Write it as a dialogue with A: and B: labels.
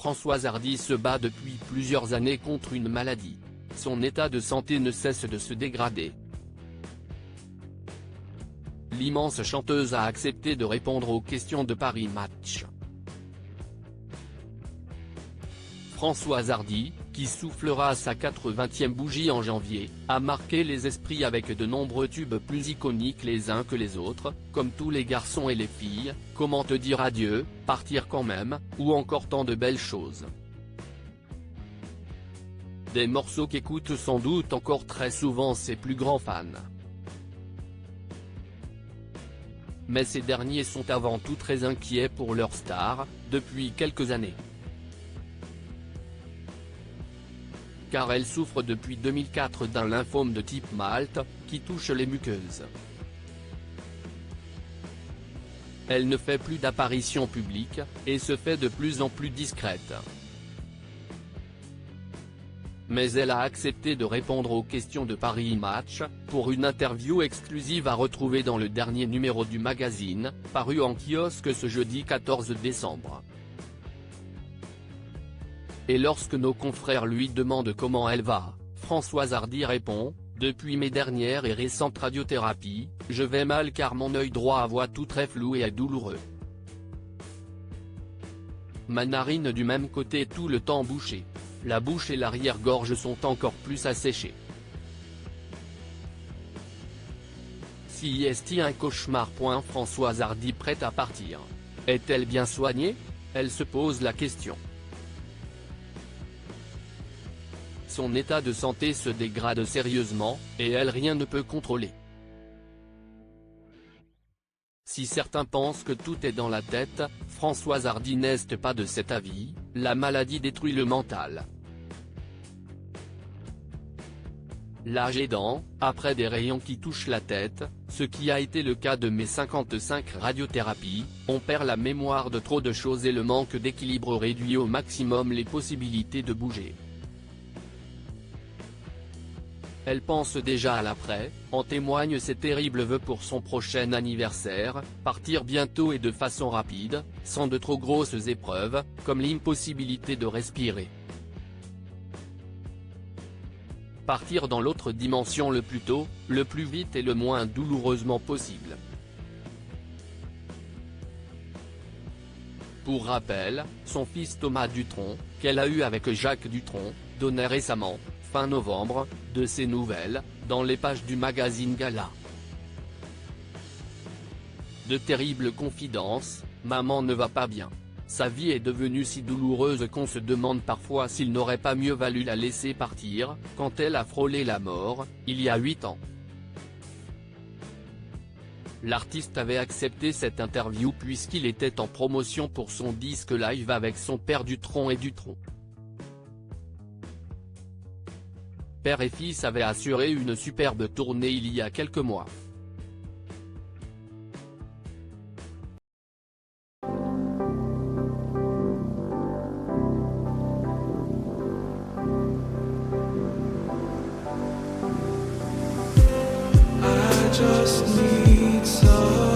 A: Françoise Hardy se bat depuis plusieurs années contre une maladie. Son état de santé ne cesse de se dégrader. L'immense chanteuse a accepté de répondre aux questions de Paris Match. Françoise Hardy, qui soufflera sa 80e bougie en janvier, a marqué les esprits avec de nombreux tubes plus iconiques les uns que les autres, comme tous les garçons et les filles, Comment te dire adieu, Partir quand même, ou encore tant de belles choses. Des morceaux qu'écoutent sans doute encore très souvent ses plus grands fans. Mais ces derniers sont avant tout très inquiets pour leur star, depuis quelques années. Car elle souffre depuis 2004 d'un lymphome de type Malte, qui touche les muqueuses. Elle ne fait plus d'apparitions publiques, et se fait de plus en plus discrète. Mais elle a accepté de répondre aux questions de Paris Match, pour une interview exclusive à retrouver dans le dernier numéro du magazine, paru en kiosque ce jeudi 14 décembre. Et lorsque nos confrères lui demandent comment elle va, Françoise Hardy répond : « Depuis mes dernières et récentes radiothérapies, je vais mal car mon œil droit voit tout très flou et est douloureux. Ma narine du même côté tout le temps bouchée. La bouche et l'arrière-gorge sont encore plus asséchées. Si est un cauchemar. » Françoise Hardy prête à partir. Est-elle bien soignée? Elle se pose la question. Son état de santé se dégrade sérieusement, et elle rien ne peut contrôler. Si certains pensent que tout est dans la tête, Françoise Hardy n'est pas de cet avis, la maladie détruit le mental. L'âge aidant, après des rayons qui touchent la tête, ce qui a été le cas de mes 55 radiothérapies, on perd la mémoire de trop de choses et le manque d'équilibre réduit au maximum les possibilités de bouger. Elle pense déjà à l'après, en témoignent ses terribles vœux pour son prochain anniversaire, partir bientôt et de façon rapide, sans de trop grosses épreuves, comme l'impossibilité de respirer. Partir dans l'autre dimension le plus tôt, le plus vite et le moins douloureusement possible. Pour rappel, son fils Thomas Dutronc, qu'elle a eu avec Jacques Dutronc, donnait récemment, fin novembre, de ses nouvelles, dans les pages du magazine Gala. De terribles confidences, maman ne va pas bien. Sa vie est devenue si douloureuse qu'on se demande parfois s'il n'aurait pas mieux valu la laisser partir, quand elle a frôlé la mort, il y a 8 ans. L'artiste avait accepté cette interview puisqu'il était en promotion pour son disque live avec son père Dutronc et Dutronc. Père et fils avaient assuré une superbe tournée il y a quelques mois.
B: I just need some